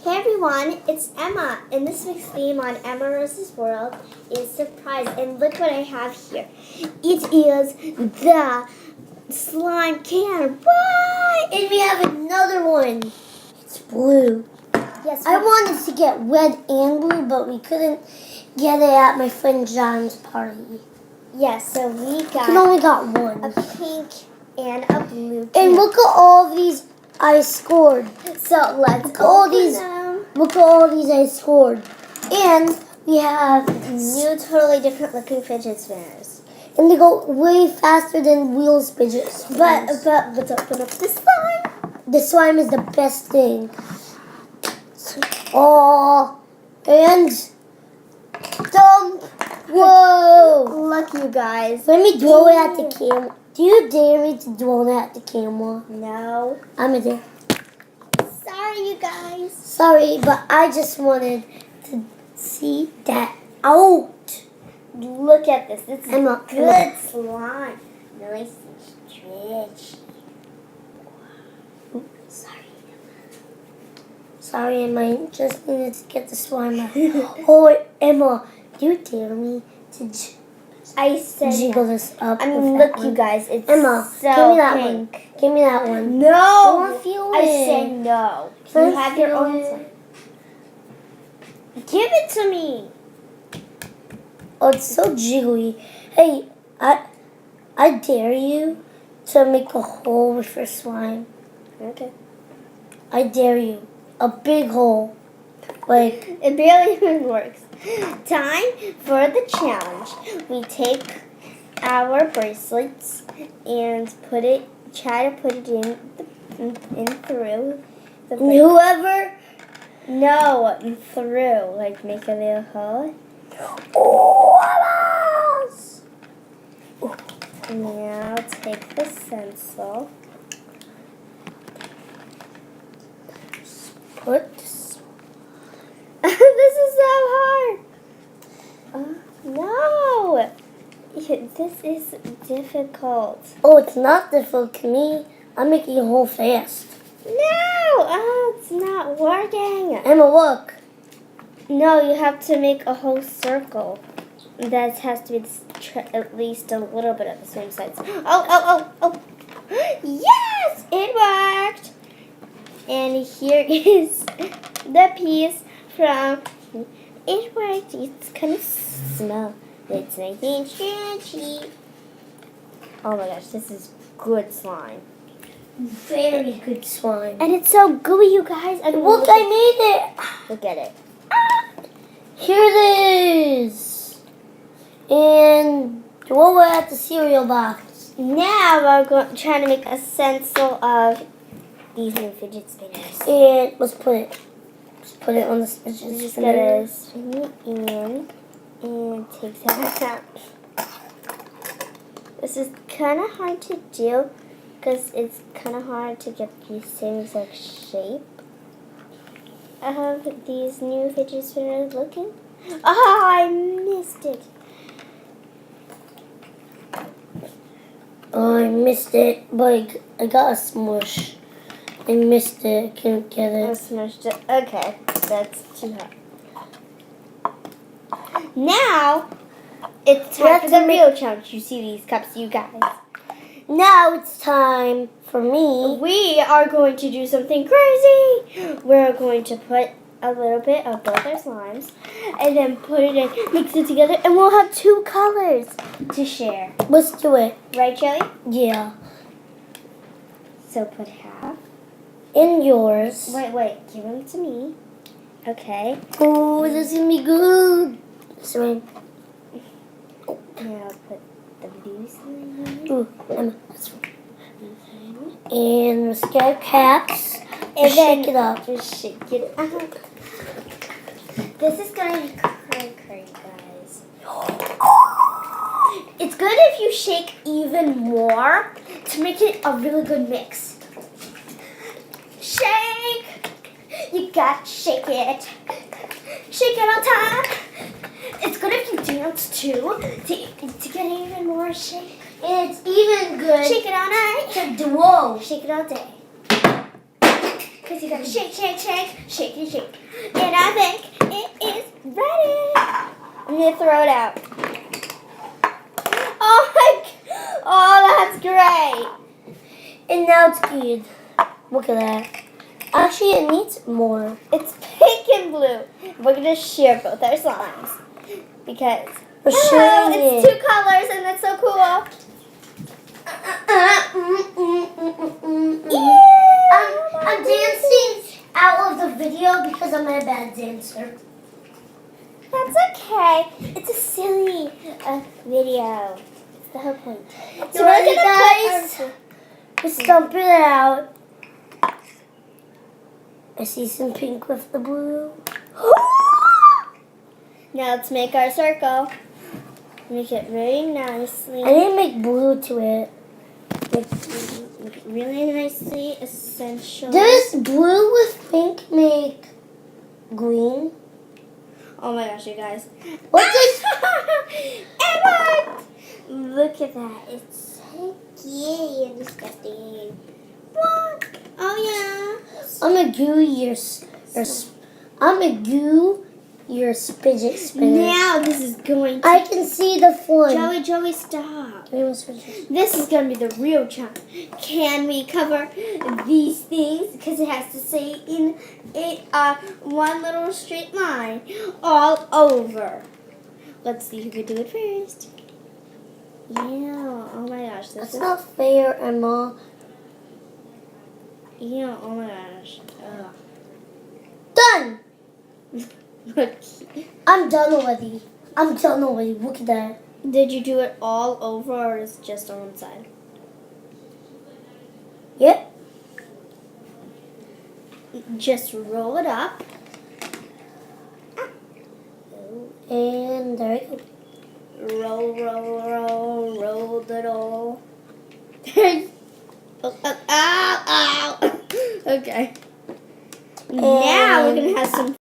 Hey everyone, it's Emma, and this week's theme on Emma Rose's World is surprise. And look what I have here. It is the slime can. What? And we have another one. It's blue. Yes, I wanted to get red and blue, but we couldn't get it at my friend John's party. Yes, so we We got only got one. a pink and a blue can. And look at all these I scored. So let's Look at all open these. them. Look at all these I scored. And we have New, totally different looking fidget spinners. and they go way faster than wheels fidget But spinners. let's open up the slime. The slime is the best thing. Oh, and dump. Whoa. Look, you guys. Let me throw it at the camera. Do you dare me to throw it at the camera? No. I'm a dare. Sorry, you guys. Sorry, but I just wanted to see that out. Look at this. This is Emma, good slime. Nice and stretchy. Sorry, Emma. I just needed to get the slime out. Oh, Emma, do you dare me to I said jiggle no. this up? I mean, with look, that you one? guys. It's Emma, so give me that pink. one. Give me that one. No. I want to feel I it. said no. Can You I have your feel own it? slime. Give it to me. Oh, it's so jiggly. Hey, I dare you to make a hole with your slime. Okay. I dare you. A big hole. Like, It barely even works. Time for the challenge. We take our bracelets and try to put it in through the bracelet. whoever. No, through. Like make a little hole. Oh, alas! Now take the stencil. Put This is so hard. No. This is difficult. Oh, it's not difficult to me. I'm making a hole fast. No. It's not working. Emma, look. No, you have to make a whole circle. That has to be at least a little bit of the same size. Oh. Yes, it worked. And here is the piece from It Worked. It's kind of smell. It's nice and stretchy. Oh my gosh, this is good slime. Very good slime. And it's so gooey, you guys. I mean, Look, I made it. look at it. Here it is. And throw it at the cereal box. Now we're trying to make a stencil of these new fidget spinners. And let's put it on the We're fidget just spinner. gonna spin it in and take that out. This is kind of hard to do because it's kind of hard to get the same exact shape of these new fidget spinners looking. Oh, I missed it. Oh, I missed it, but I got a smush. I missed it. I couldn't get I it. smushed it. Okay, that's too hot. Now, it's We time have for to the real challenge. You see these cups, you guys. Now it's time for me. We are going to do something crazy. We're going to put a little bit of both our slimes and then put it in, mix it together, and we'll have two colors to share. Let's do it. Right, Joey? Yeah. So put half. In yours. Wait. Give them to me. Okay. Oh, this is gonna be good. Sorry. Now put the blue slime. Ooh, Emma, that's fine. And let's get caps. And then shake it up. Just shake it up. This is going to be cray, guys. It's good if you shake even more to make it a really good mix. Shake! You got to shake it. Shake it on time. It's good if you dance too to get even more shake. And it's even good Shake it all night. to duo. Shake it all day. Because you gotta shake, shake, shake, shake, and shake. And I think it is ready. I'm gonna throw it out. Oh, that's great. And now it's good. Look at that. Actually, it needs more. It's pink and blue. We're gonna share both our slimes because We're hello, sharing it's it. 2 colors and that's so cool. I'm dancing out of the video because I'm a bad dancer. That's okay. It's a silly video. It's the whole point. So Ready, we're gonna guys? We stomp it out. I see some pink with the blue. Now let's make our circle. Make it very nicely. I didn't make blue to it. Make it really nicely essential. Does blue with pink make green? Oh my gosh, you guys. What does... It worked! Look at that. It's so cute and disgusting. Look. Oh yeah. I'm a goo your fidget spinner. Now this is going to... I can see the fun. Joey, stop. Give me one fidget. This is going to be the real challenge. Can we cover these things? Because it has to say in one little straight line all over. Let's see who can do it first. Yeah. Oh my gosh. This That's is... not fair, Emma. Yeah. Oh my gosh. Done. Look. I'm done already. Look at that. Did you do it all over or is it just on one side? Yep. Just roll it up. And there we go. Roll it all. Ow. Okay. Now we're going to have some